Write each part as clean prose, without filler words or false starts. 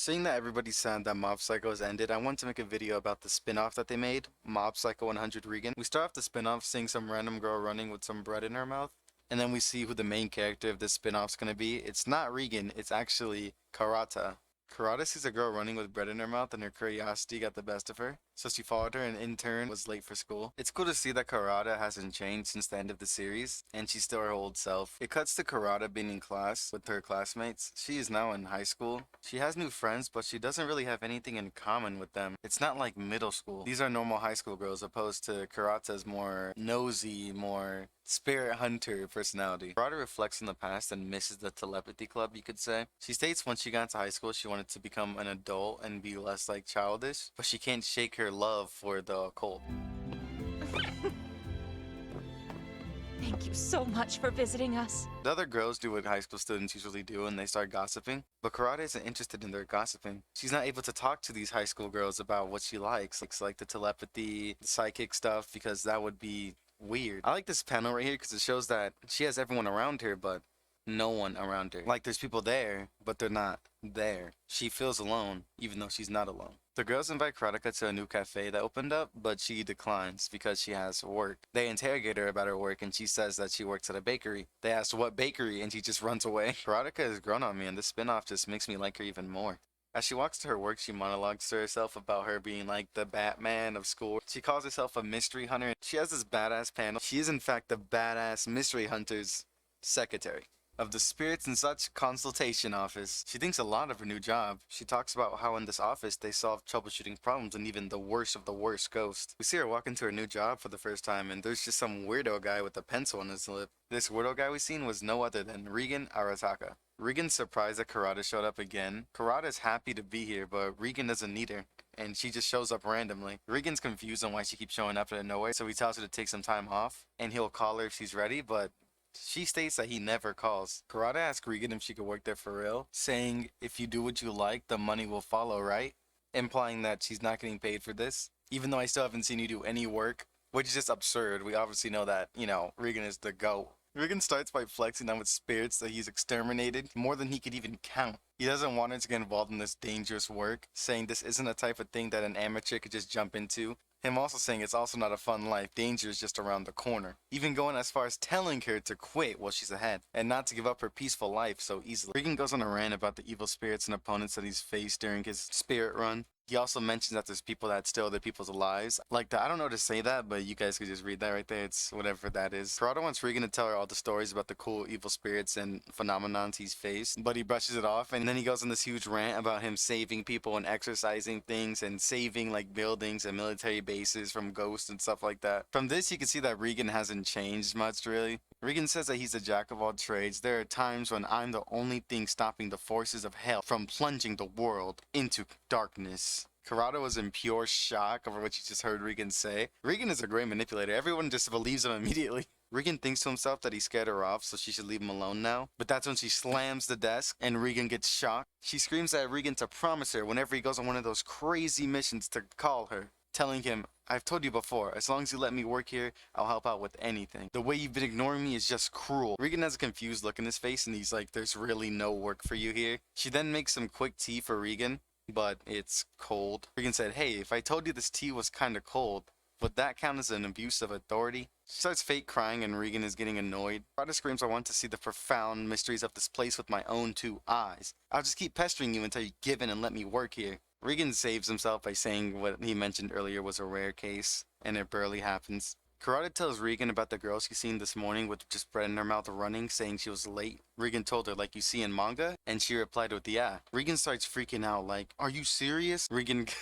Seeing that everybody's sad that Mob Psycho has ended, I want to make a video about the spin-off that they made, Mob Psycho 100 Reigen. We start off the spin-off seeing some random girl running with some bread in her mouth, and then we see who the main character of this spin-off's gonna be. It's not Reigen, it's actually Karata. Karata sees a girl running with bread in her mouth and her curiosity got the best of her, so she followed her and in turn was late for school. It's cool to see that Karata hasn't changed since the end of the series, and she's still her old self. It cuts to Karata being in class with her classmates. She is now in high school. She has new friends, but she doesn't really have anything in common with them. It's not like middle school. These are normal high school girls, opposed to Karata's more nosy, more spirit hunter personality. Karata reflects on the past and misses the telepathy club, you could say. She states once she got into high school she wanted to become an adult and be less like childish, but she can't shake her love for the occult. Thank you so much for visiting us. The other girls do what high school students usually do and they start gossiping, but Karata isn't interested in their gossiping. She's not able to talk to these high school girls about what she likes, like the telepathy, the psychic stuff, because that would be weird. I like this panel right here because it shows that she has everyone around her, but no one around her. Like there's people there, but they're not there. She feels alone, even though she's not alone. The girls invite Karateka to a new cafe that opened up, but she declines because she has work. They interrogate her about her work and she says that she works at a bakery. They ask what bakery and she just runs away. Karateka has grown on me and this spin-off just makes me like her even more. As she walks to her work, she monologues to herself about her being like the Batman of school. She calls herself a mystery hunter. She has this badass panel. She is in fact the badass mystery hunter's secretary of the Spirits and Such consultation office. She thinks a lot of her new job. She talks about how in this office they solve troubleshooting problems and even the worst of the worst ghosts. We see her walk into her new job for the first time and there's just some weirdo guy with a pencil on his lip. This weirdo guy we seen was no other than Reigen Arataka. Reigen's surprised that Karata showed up again. Karata's happy to be here, but Reigen doesn't need her, and she just shows up randomly. Reigen's confused on why she keeps showing up out of nowhere, so he tells her to take some time off, and he'll call her if she's ready, but she states that he never calls. Karata asks Reigen if she could work there for real, saying, if you do what you like, the money will follow, right? Implying that she's not getting paid for this, even though I still haven't seen you do any work, which is just absurd. We obviously know that, Reigen is the GOAT. Reigen starts by flexing on with spirits that he's exterminated more than he could even count. He doesn't want her to get involved in this dangerous work, saying this isn't a type of thing that an amateur could just jump into. Him also saying it's also not a fun life, danger is just around the corner. Even going as far as telling her to quit while she's ahead, and not to give up her peaceful life so easily. Reigen goes on a rant about the evil spirits and opponents that he's faced during his spirit run. He also mentions that there's people that steal other people's lives. Like that, I don't know how to say that, but you guys could just read that right there. It's whatever that is. Karata wants Reigen to tell her all the stories about the cool evil spirits and phenomenons he's faced, but he brushes it off, and then he goes on this huge rant about him saving people and exercising things and saving like buildings and military bases from ghosts and stuff like that. From this, you can see that Reigen hasn't changed much, really. Reigen says that he's a jack of all trades. There are times when I'm the only thing stopping the forces of hell from plunging the world into darkness. Karata was in pure shock over what you just heard Reigen say. Reigen is a great manipulator. Everyone just believes him immediately. Reigen thinks to himself that he scared her off, so she should leave him alone now. But that's when she slams the desk and Reigen gets shocked. She screams at Reigen to promise her whenever he goes on one of those crazy missions to call her, telling him, I've told you before, as long as you let me work here, I'll help out with anything. The way you've been ignoring me is just cruel. Reigen has a confused look in his face and he's like, there's really no work for you here. She then makes some quick tea for Reigen, but it's cold. Reigen said, hey, if I told you this tea was kinda cold, would that count as an abuse of authority? She starts fake crying and Reigen is getting annoyed. Karata screams, I want to see the profound mysteries of this place with my own two eyes. I'll just keep pestering you until you give in and let me work here. Reigen saves himself by saying what he mentioned earlier was a rare case, and it barely happens. Karata tells Reigen about the girl she's seen this morning with just bread in her mouth running, saying she was late. Reigen told her, like you see in manga, and she replied with, yeah. Reigen starts freaking out, like, are you serious? Reigen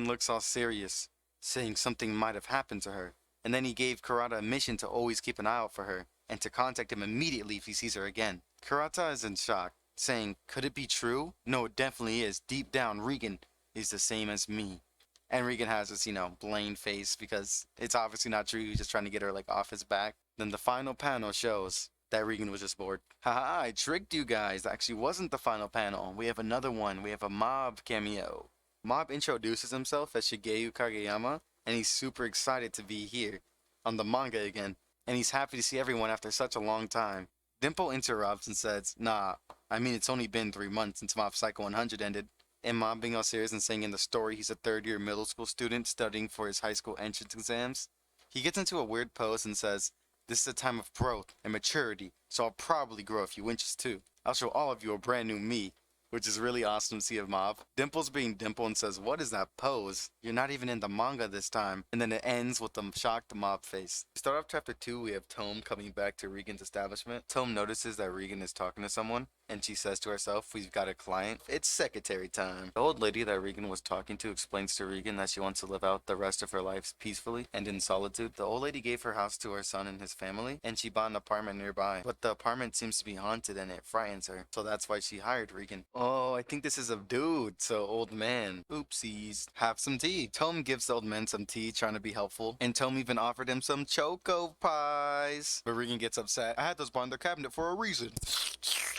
looks all serious, saying something might have happened to her. And then he gave Karata a mission to always keep an eye out for her, and to contact him immediately if he sees her again. Karata is in shock, saying, could it be true? No, it definitely is. Deep down, Reigen is the same as me. And Reigen has this, blamed face because it's obviously not true. He's just trying to get her, off his back. Then the final panel shows that Reigen was just bored. Haha, I tricked you guys. That actually wasn't the final panel. We have another one. We have a Mob cameo. Mob introduces himself as Shigeru Kageyama, and he's super excited to be here on the manga again. And he's happy to see everyone after such a long time. Dimple interrupts and says, nah, I mean it's only been 3 months since Mob Psycho 100 ended. And Mom being all serious and saying in the story he's a third-year middle school student studying for his high school entrance exams. He gets into a weird pose and says, "This is a time of growth and maturity, so I'll probably grow a few inches too. I'll show all of you a brand new me." Which is really awesome to see a mob. Dimple's being Dimple and says, "What is that pose? You're not even in the manga this time." And then it ends with the shocked mob face. We start off chapter 2, we have Tome coming back to Reigen's establishment. Tome notices that Reigen is talking to someone, and she says to herself, "We've got a client. It's secretary time." The old lady that Reigen was talking to explains to Reigen that she wants to live out the rest of her life peacefully and in solitude. The old lady gave her house to her son and his family, and she bought an apartment nearby. But the apartment seems to be haunted and it frightens her, so that's why she hired Reigen. Oh, I think this is a dude, so old man. Oopsies. Have some tea. Tome gives the old man some tea, trying to be helpful, and Tome even offered him some choco pies. But Reigen gets upset. "I had those behind the cabinet for a reason."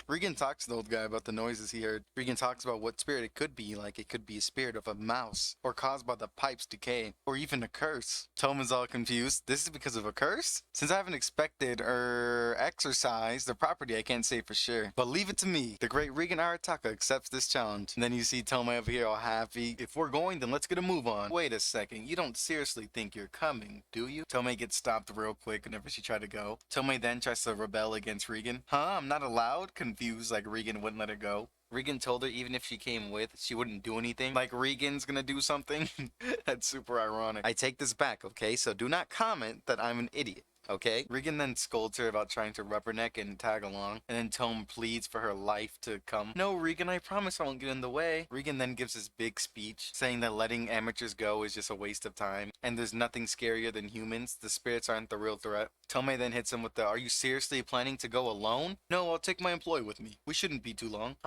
Reigen talks to the old guy about the noises he heard. Reigen talks about what spirit it could be, like it could be a spirit of a mouse, or caused by the pipe's decay, or even a curse. Tome is all confused. This is because of a curse? Since I haven't inspected or exercised the property, I can't say for sure. But leave it to me. The great Reigen Arataka accepts this challenge. And then you see Tome over here all happy. "If we're going, then let's get a move on." Wait a second, you don't seriously think you're coming, do you? Tome gets stopped real quick whenever she tried to go. Tome then tries to rebel against Reigen. "Huh? I'm not allowed?" Confused, like Reigen wouldn't let her go. Reigen told her even if she came with, she wouldn't do anything. Like Reigen's gonna do something? That's super ironic. "I take this back, okay? So do not comment that I'm an idiot. Okay?" Reigen then scolds her about trying to rubberneck and tag along, and then Tome pleads for her life to come. "No, Reigen, I promise I won't get in the way." Reigen then gives his big speech, saying that letting amateurs go is just a waste of time, and there's nothing scarier than humans. The spirits aren't the real threat. Tome then hits him with the, "Are you seriously planning to go alone?" "No, I'll take my employee with me. We shouldn't be too long."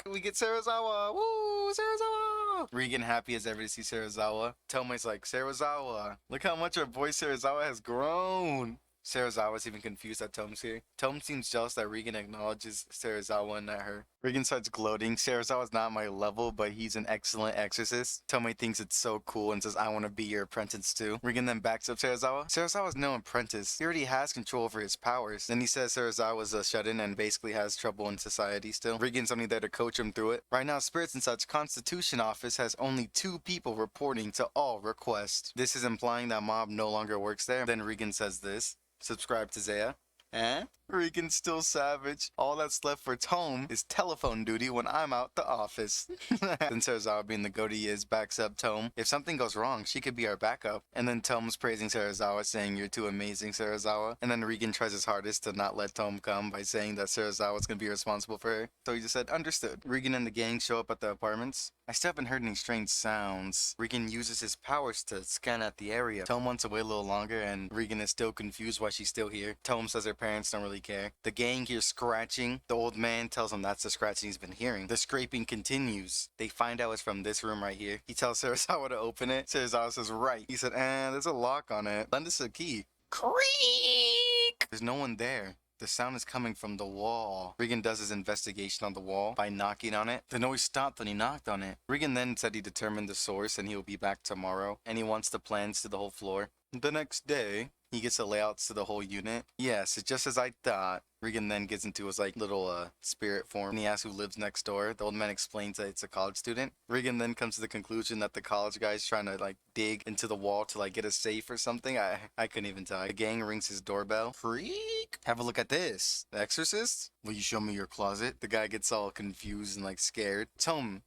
We get Serizawa! Woo! Serizawa! Reigen happy as ever to see Serizawa. Tome's like, "Serizawa, look how much our boy Serizawa has grown." Serizawa's even confused that Tome's here. Tome seems jealous that Reigen acknowledges Serizawa and not her. Reigen starts gloating. "Serizawa's not my level, but he's an excellent exorcist." Tome thinks it's so cool and says, "I want to be your apprentice too." Reigen then backs up Serizawa. Serizawa's no apprentice. He already has control over his powers. Then he says Serizawa's a shut-in and basically has trouble in society still. Reigen's only there to coach him through it. Right now, Spirits and Such Constitution Office has only 2 people reporting to all requests. This is implying that Mob no longer works there. Then Reigen says this. "Subscribe to Zaya." Eh? Reigen's still savage. All that's left for Tome is telephone duty when I'm out the office. Then Serizawa, being the goat he is, backs up Tome. "If something goes wrong, she could be our backup." And then Tome's praising Serizawa, saying, "You're too amazing, Serizawa." And then Reigen tries his hardest to not let Tome come by saying that Serizawa's gonna be responsible for her. So he just said, "Understood." Reigen and the gang show up at the apartments. "I still haven't heard any strange sounds." Reigen uses his powers to scan out the area. Tome wants to wait a little longer, and Reigen is still confused why she's still here. Tome says her parents don't really care. The gang hears scratching. The old man tells them that's the scratching he's been hearing. The scraping continues. They find out it's from this room right here. He tells Serizawa to open it. Serizawa says, "Right." He said, "There's a lock on it. Lend us a key." Creak! There's no one there. The sound is coming from the wall. Reigen does his investigation on the wall by knocking on it. The noise stopped when he knocked on it. Reigen then said he determined the source and he will be back tomorrow, and he wants the plans to the whole floor. The next day, he gets the layouts to the whole unit. "Yes, it's just as I thought." Reigen then gets into his little spirit form, and he asks who lives next door. The old man explains that it's a college student. Reigen then comes to the conclusion that the college guy's trying to dig into the wall to get a safe or something. I couldn't even tell. The gang rings his doorbell. Freak! "Have a look at this. The Exorcist? Will you show me your closet?" The guy gets all confused and scared. Tome,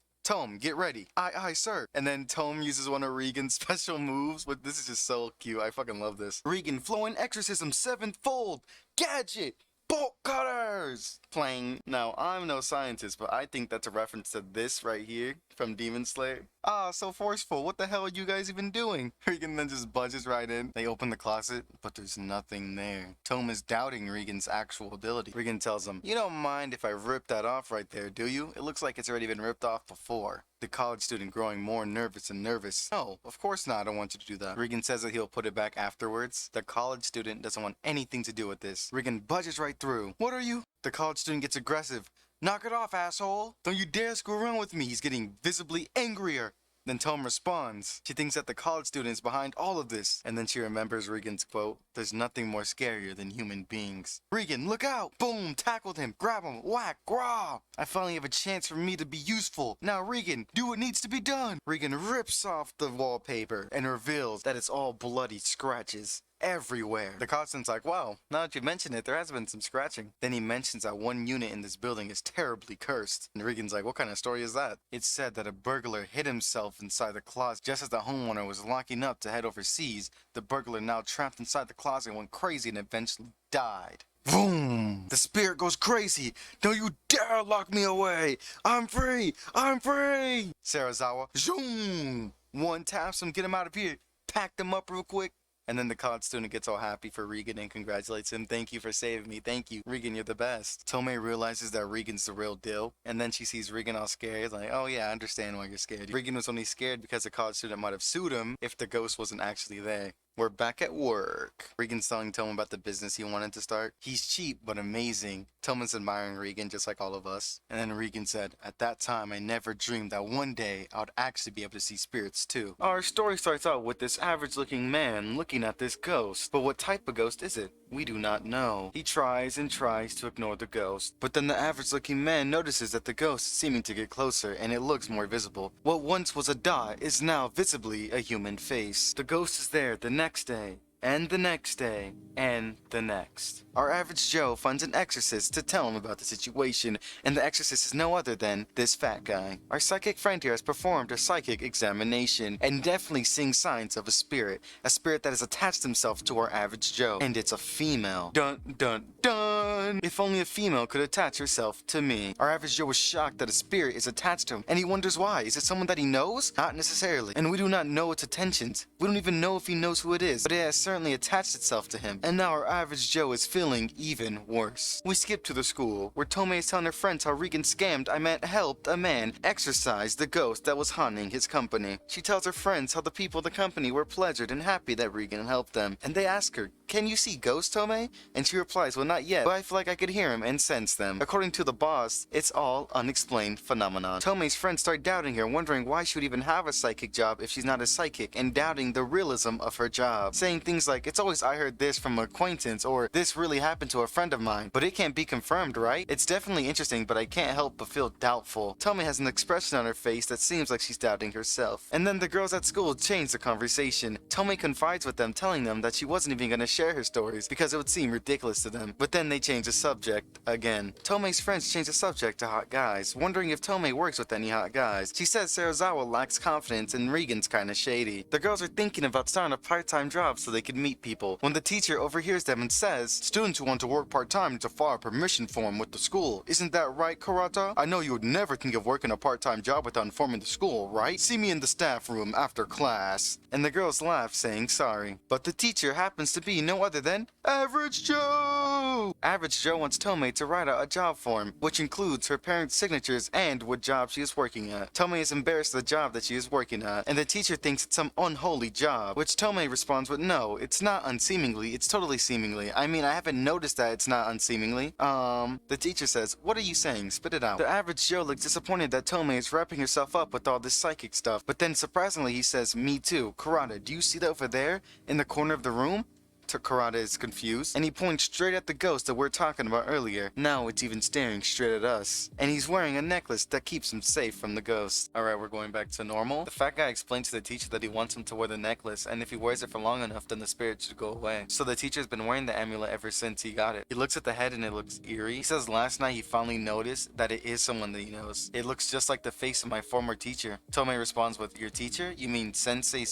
get ready." Aye, sir." And then Tome uses one of Reigen's special moves, but this is just so cute. I fucking love this. "Reigen, flowing exorcism 7-fold. Gadget. Bolt cutters!" Playing. Now, I'm no scientist, but I think that's a reference to this right here from Demon Slayer. "Ah, so forceful. What the hell are you guys even doing?" Reigen then just budges right in. They open the closet, but there's nothing there. Tome is doubting Reigen's actual ability. Reigen tells him, "You don't mind if I rip that off right there, do you? It looks like it's already been ripped off before." The college student growing more nervous and nervous. "No, of course not. I don't want you to do that." Reigen says that he'll put it back afterwards. The college student doesn't want anything to do with this. Reigen budges right through. "What are you?" The college student gets aggressive. "Knock it off, asshole. Don't you dare screw around with me." He's getting visibly angrier. Then Tome responds. She thinks that the college student is behind all of this. And then she remembers Reigen's quote, "There's nothing more scarier than human beings." Reigen, look out! Boom! Tackled him. Grab him. Whack! Grah! I finally have a chance for me to be useful. Now Reigen, do what needs to be done. Reigen rips off the wallpaper and reveals that it's all bloody scratches everywhere. The constant's like, wow, now that you mention it, there has been some scratching. Then he mentions that one unit in this building is terribly cursed. And Regan's like, what kind of story is that? It's said that a burglar hid himself inside the closet just as the homeowner was locking up to head overseas. The burglar, now trapped inside the closet, went crazy and eventually died. Boom! The spirit goes crazy. Don't you dare lock me away. I'm free. I'm free. Sarazawa, zoom! One taps him, get him out of here. Packed him up real quick. And then the college student gets all happy for Reigen and congratulates him. Thank you for saving me. Thank you. Reigen, you're the best. Tome realizes that Reigen's the real deal. And then she sees Reigen all scared. Like, oh yeah, I understand why you're scared. Reigen was only scared because the college student might have sued him if the ghost wasn't actually there. We're back at work. Reigen's telling Tome about the business he wanted to start. He's cheap, but amazing. Tome's admiring Reigen just like all of us. And then Reigen said, at that time, I never dreamed that one day I would actually be able to see spirits too. Our story starts out with this average looking man looking at this ghost. But what type of ghost is it? We do not know. He tries and tries to ignore the ghost. But then the average looking man notices that the ghost is seeming to get closer and it looks more visible. What once was a dot is now visibly a human face. The ghost is there the next day, and the next day, and the next. Our average Joe finds an exorcist to tell him about the situation, and the exorcist is no other than this fat guy. Our psychic friend here has performed a psychic examination, and definitely seeing signs of a spirit that has attached himself to our average Joe, and it's a female. Dun dun dun! If only a female could attach herself to me. Our average Joe was shocked that a spirit is attached to him, and he wonders why. Is it someone that he knows? Not necessarily. And we do not know its intentions. We don't even know if he knows who it is, but it has certainly attached itself to him. And now our average Joe is feeling even worse. We skip to the school, where Tome is telling her friends how Reigen scammed, helped a man exorcise the ghost that was haunting his company. She tells her friends how the people of the company were pleasured and happy that Reigen helped them. And they ask her, can you see ghosts, Tome? And she replies, well, not yet, but I feel like I could hear him and sense them. According to the boss, it's all unexplained phenomenon. Tome's friends start doubting her, wondering why she would even have a psychic job if she's not a psychic, and doubting the realism of her job. Saying things like, it's always I heard this from an acquaintance, or this really happened to a friend of mine, but it can't be confirmed, right? It's definitely interesting, but I can't help but feel doubtful. Tome has an expression on her face that seems like she's doubting herself. And then the girls at school change the conversation. Tome confides with them, telling them that she wasn't even going to share her stories because it would seem ridiculous to them. But then they change the subject again. Tome's friends change the subject to hot guys, wondering if Tome works with any hot guys. She says Sarazawa lacks confidence and Reigen's kinda shady. The girls are thinking about starting a part-time job so they could meet people, when the teacher overhears them and says, students who want to work part-time need to file a permission form with the school. Isn't that right, Karata? I know you would never think of working a part-time job without informing the school, right? See me in the staff room after class. And the girls laugh, saying sorry. But the teacher happens to be no other than Average Joe! Average Joe wants Tome to write out a job form, which includes her parents' signatures and what job she is working at. Tome is embarrassed of the job that she is working at, and the teacher thinks it's some unholy job, which Tome responds with, no, it's not unseemingly, it's totally seemingly. I mean, I haven't noticed that it's not unseemingly. The teacher says, what are you saying? Spit it out. The average Joe looks disappointed that Tome is wrapping herself up with all this psychic stuff, but then surprisingly he says, me too. Karata, do you see that over there? In the corner of the room? Karata is confused, and he points straight at the ghost that we're talking about earlier. Now it's even staring straight at us. And he's wearing a necklace that keeps him safe from the ghost. Alright, we're going back to normal. The fat guy explains to the teacher that he wants him to wear the necklace, and if he wears it for long enough, then the spirit should go away. So the teacher's been wearing the amulet ever since he got it. He looks at the head and it looks eerie. He says last night he finally noticed that it is someone that he knows. It looks just like the face of my former teacher. Tome responds with, your teacher? You mean Sensei?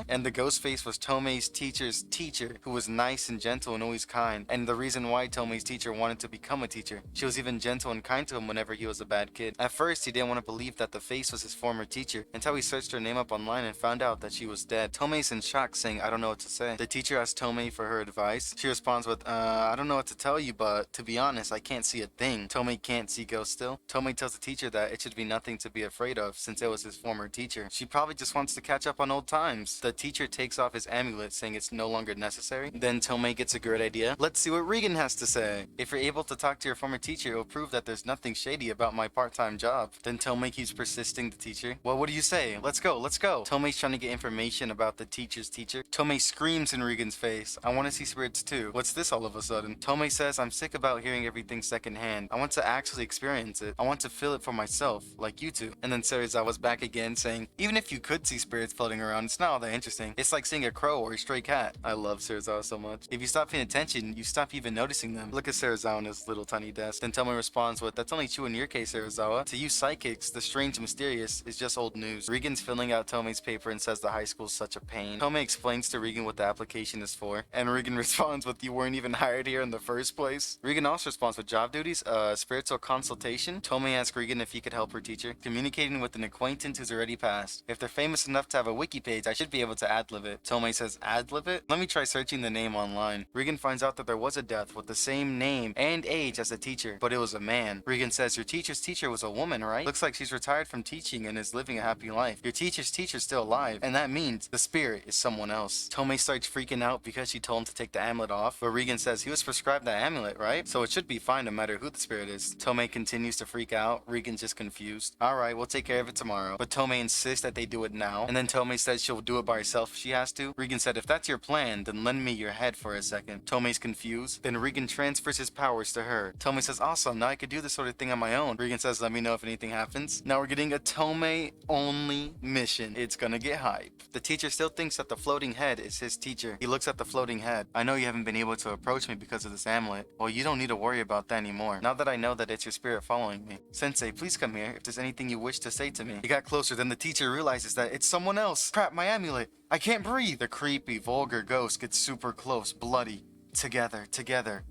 And the ghost face was Tome's teacher's teacher, who was nice and gentle and always kind, and the reason why Tome's teacher wanted to become a teacher. She was even gentle and kind to him whenever he was a bad kid. At first, he didn't want to believe that the face was his former teacher, until he searched her name up online and found out that she was dead. Tome's in shock, saying, I don't know what to say. The teacher asks Tome for her advice. She responds with, I don't know what to tell you, but to be honest, I can't see a thing. Tome can't see ghosts still. Tome tells the teacher that it should be nothing to be afraid of, since it was his former teacher. She probably just wants to catch up on old times. The teacher takes off his amulet, saying it's no longer necessary. Then Tome gets a great idea. Let's see what Reigen has to say. If you're able to talk to your former teacher, it will prove that there's nothing shady about my part-time job. Then Tome keeps persisting the teacher. Well, what do you say? Let's go, let's go. Tome's trying to get information about the teacher's teacher. Tome screams in Reigen's face. I want to see spirits too. What's this all of a sudden? Tome says, I'm sick about hearing everything secondhand. I want to actually experience it. I want to feel it for myself, like you two. And then Serizawa's back again saying, even if you could see spirits floating around, it's not all that interesting. It's like seeing a crow or a stray cat. I love Serizawa so much. If you stop paying attention, you stop even noticing them. Look at Serizawa on his little tiny desk. Then Tome responds with, that's only true in your case, Serizawa. To you psychics, the strange and mysterious is just old news. Reigen's filling out Tome's paper and says the high school's such a pain. Tome explains to Reigen what the application is for, and Reigen responds with, you weren't even hired here in the first place. Reigen also responds with job duties, spiritual consultation. Tome asks Reigen if he could help her teacher, communicating with an acquaintance who's already passed. If they're famous enough to have a wiki page, I should be able to ad-lib it. Tome says, ad-lib it? Let me try searching the name online. Reigen finds out that there was a death with the same name and age as the teacher, but it was a man. Reigen says, your teacher's teacher was a woman, right? Looks like she's retired from teaching and is living a happy life. Your teacher's teacher's still alive, and that means the spirit is someone else. Tome starts freaking out because she told him to take the amulet off, but Reigen says he was prescribed that amulet, right? So it should be fine no matter who the spirit is. Tome continues to freak out. Reigen's just confused. Alright, we'll take care of it tomorrow. But Tome insists that they do it now, and then Tome says she'll do it by herself if she has to. Reigen said, if that's your plan, then lend me your head for a second. Tome's confused. Then Reigen transfers his powers to her. Tome says, awesome, now I could do this sort of thing on my own. Reigen says, let me know if anything happens. Now we're getting a Tome-only mission. It's gonna get hype. The teacher still thinks that the floating head is his teacher. He looks at the floating head. I know you haven't been able to approach me because of this amulet. Well, you don't need to worry about that anymore. Now that I know that it's your spirit following me. Sensei, please come here if there's anything you wish to say to me. He got closer, then the teacher realizes that it's someone else. Crap, my amulet. I can't breathe. The creepy, vulgar ghost gets super close, bloody. Together, together.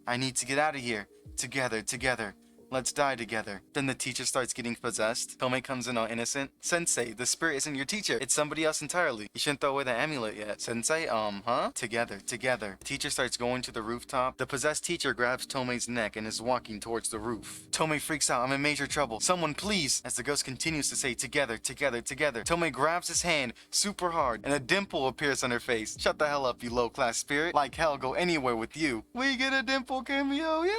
I need to get out of here. Together, together. Let's die together. Then the teacher starts getting possessed. Tome comes in all innocent. Sensei, the spirit isn't your teacher. It's somebody else entirely. You shouldn't throw away the amulet yet. Sensei, huh? Together, together. The teacher starts going to the rooftop. The possessed teacher grabs Tome's neck and is walking towards the roof. Tome freaks out. I'm in major trouble. Someone please. As the ghost continues to say together, together, together. Tome grabs his hand super hard and a dimple appears on her face. Shut the hell up, you low-class spirit. Like hell, go anywhere with you. We get a dimple cameo, yeah!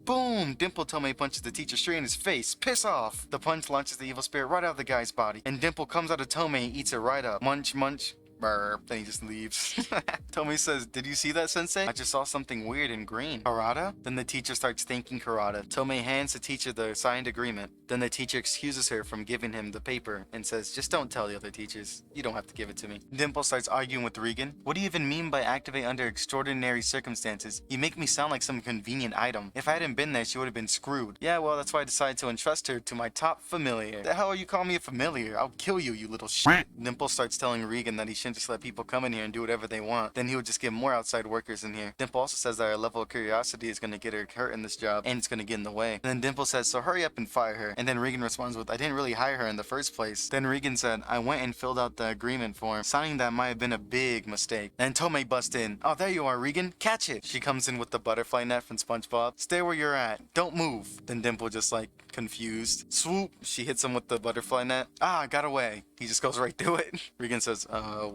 Boom! Dimple Tome punches the teacher straight in his face. Piss off! The punch launches the evil spirit right out of the guy's body, and Dimple comes out of Tome and eats it right up. Munch, munch. Burp. Then he just leaves. Tome says, did you see that, Sensei? I just saw something weird in green. Harada? Then the teacher starts thanking Harada. Tome hands the teacher the signed agreement. Then the teacher excuses her from giving him the paper and says, just don't tell the other teachers. You don't have to give it to me. Dimple starts arguing with Reigen. What do you even mean by activate under extraordinary circumstances? You make me sound like some convenient item. If I hadn't been there, she would have been screwed. Yeah, well, that's why I decided to entrust her to my top familiar. The hell are you calling me a familiar? I'll kill you, you little shit. Dimple starts telling Reigen that he shouldn't just let people come in here and do whatever they want. Then he would just get more outside workers in here. Dimple also says that her level of curiosity is going to get her hurt in this job, and it's going to get in the way. And then Dimple says, so hurry up and fire her. And then Reigen responds with, I didn't really hire her in the first place. Then Reigen said, I went and filled out the agreement form, signing that might have been a big mistake. Then Tome busts in. Oh, there you are, Reigen. Catch it. She comes in with the butterfly net from SpongeBob. Stay where you're at. Don't move. Then Dimple just like confused. Swoop. She hits him with the butterfly net. Ah, got away. He just goes right through it. Reigen says,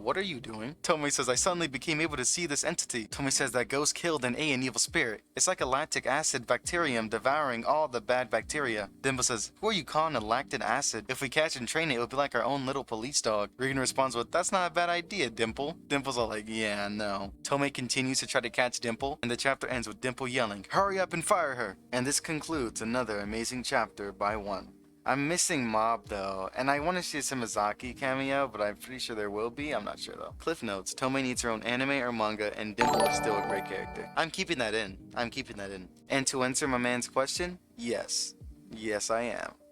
what are you doing? Tome says, I suddenly became able to see this entity. Tome says that ghost killed an evil spirit. It's like a lactic acid bacterium devouring all the bad bacteria. Dimple says, who are you calling a lactic acid? If we catch and train it, it'll be like our own little police dog. Reigen responds with, that's not a bad idea, Dimple. Dimple's all like, yeah, no. Tome continues to try to catch Dimple, and the chapter ends with Dimple yelling, hurry up and fire her. And this concludes another amazing chapter by one. I'm missing Mob though, and I want to see a Samazaki cameo, but I'm pretty sure there will be. I'm not sure though. Cliff notes, Tome needs her own anime or manga, and Dimple is still a great character. I'm keeping that in. I'm keeping that in. And to answer my man's question, yes. Yes, I am.